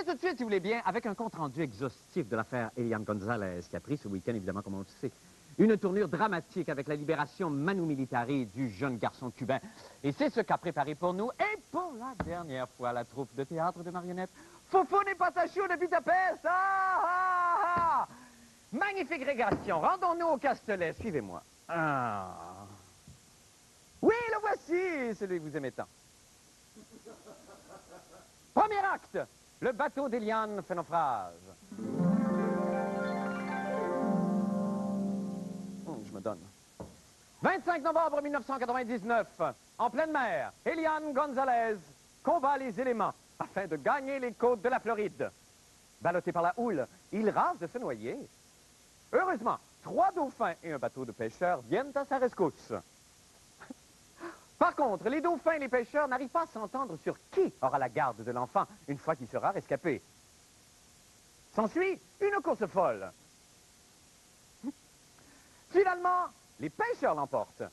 Tout de suite, si vous voulez bien, avec un compte-rendu exhaustif de l'affaire Eliane Gonzalez, qui a pris ce week-end, évidemment, comme on le sait, une tournure dramatique avec la libération manu militari du jeune garçon cubain. Et c'est ce qu'a préparé pour nous, et pour la dernière fois, la troupe de théâtre de marionnettes. Fofo n'est pas sa chou de Budapest! Ah, ah, ah! Magnifique régression. Rendons-nous au Castellet. Suivez-moi. Ah. Oui, le voici, celui que vous aimez tant. Premier acte. Le bateau d'Eliane fait naufrage. Je me donne. 25 novembre 1999, en pleine mer, Eliane Gonzalez combat les éléments afin de gagner les côtes de la Floride. Ballotté par la houle, il rase de se noyer. Heureusement, 3 dauphins et un bateau de pêcheurs viennent à sa rescousse. Par contre, les dauphins et les pêcheurs n'arrivent pas à s'entendre sur qui aura la garde de l'enfant une fois qu'il sera rescapé. S'ensuit une course folle. Finalement, les pêcheurs l'emportent.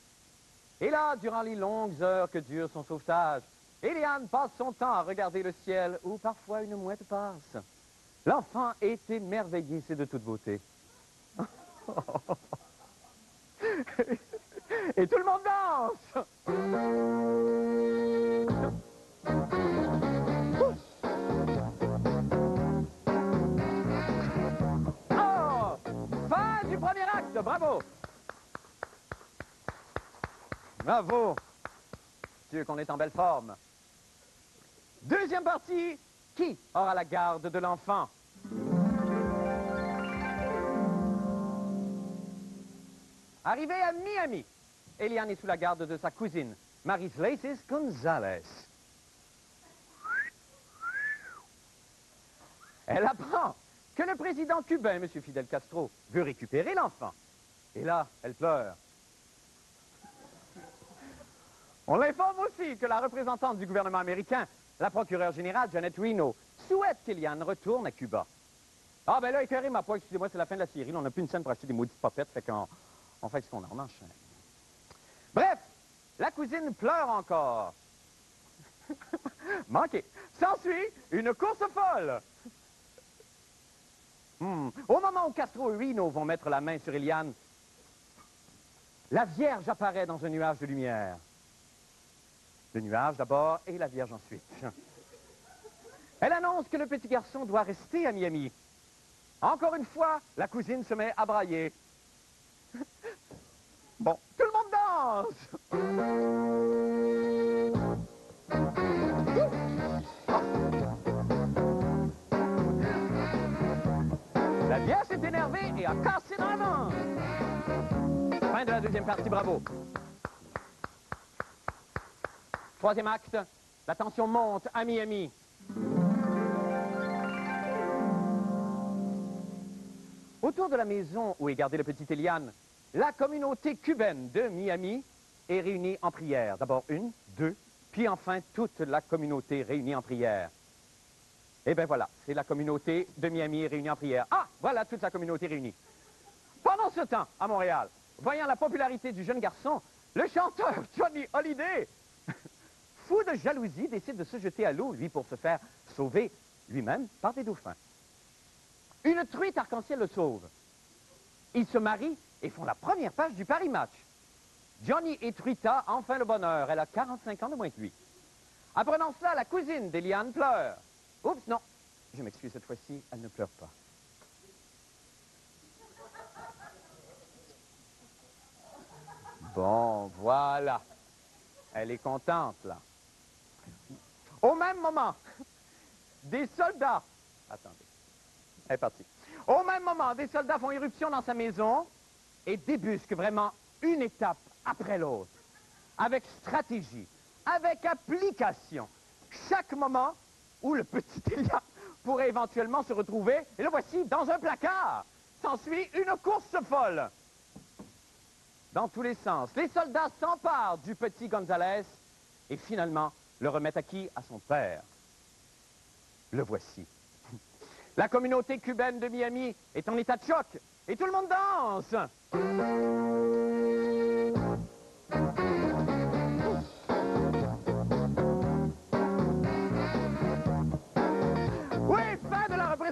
Et là, durant les longues heures que dure son sauvetage, Eliane passe son temps à regarder le ciel où parfois une mouette passe. L'enfant est émerveillé, c'est de toute beauté. Et tout le monde danse! Oh! Fin du premier acte, bravo! Bravo! Dieu qu'on est en belle forme. Deuxième partie, qui aura la garde de l'enfant? Arrivé à Miami, Eliane est sous la garde de sa cousine, Marislaces Gonzalez. Elle apprend que le président cubain, M. Fidel Castro, veut récupérer l'enfant. Et là, elle pleure. On l'informe aussi que la représentante du gouvernement américain, la procureure générale Janet Reno, souhaite qu'Eliane retourne à Cuba. Ah ben là, éclairez ma poids, excusez-moi, c'est la fin de la série. Là, on n'a plus une scène pour acheter des maudites popettes, fait qu'on fait ce qu'on a, on enchaîne. Bref, la cousine pleure encore. Manqué. S'ensuit une course folle. Au moment où Castro et Reno vont mettre la main sur Eliane, la Vierge apparaît dans un nuage de lumière. Le nuage d'abord et la Vierge ensuite. Elle annonce que le petit garçon doit rester à Miami. Encore une fois, la cousine se met à brailler. Bon, tout le monde danse! La Vierge s'est énervée et a cassé dans la vente. Fin de la deuxième partie, bravo. Troisième acte, la tension monte à Miami. Autour de la maison où est gardée le petit Eliane, la communauté cubaine de Miami est réunie en prière. D'abord une, deux, puis enfin toute la communauté réunie en prière. Et bien voilà, c'est la communauté de Miami réunie en prière. Ah, voilà toute la communauté réunie. Pendant ce temps, à Montréal, voyant la popularité du jeune garçon, le chanteur Johnny Hallyday, fou de jalousie, décide de se jeter à l'eau, lui, pour se faire sauver lui-même par des dauphins. Une truite arc-en-ciel le sauve. Ils se marient et font la première page du Paris Match. Johnny et Truita, enfin le bonheur. Elle a 45 ans de moins que lui. Apprenant cela, la cousine d'Eliane pleure. Oups, non. Je m'excuse cette fois-ci, elle ne pleure pas. Bon, voilà. Elle est contente, là. Au même moment, des soldats... Attendez. Elle est partie. Au même moment, des soldats font irruption dans sa maison et débusquent vraiment une étape après l'autre. Avec stratégie, avec application. Chaque moment où le petit Eliane pourrait éventuellement se retrouver, et le voici dans un placard. S'ensuit une course folle. Dans tous les sens, les soldats s'emparent du petit Gonzalez et finalement le remettent à qui? À son père. Le voici. La communauté cubaine de Miami est en état de choc et tout le monde danse. Oui,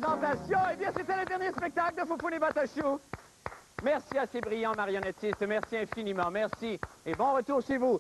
présentation. Eh bien, c'était le dernier spectacle de Foufoune et Batachou. Merci à ces brillants marionnettistes. Merci infiniment. Merci. Et bon retour chez vous.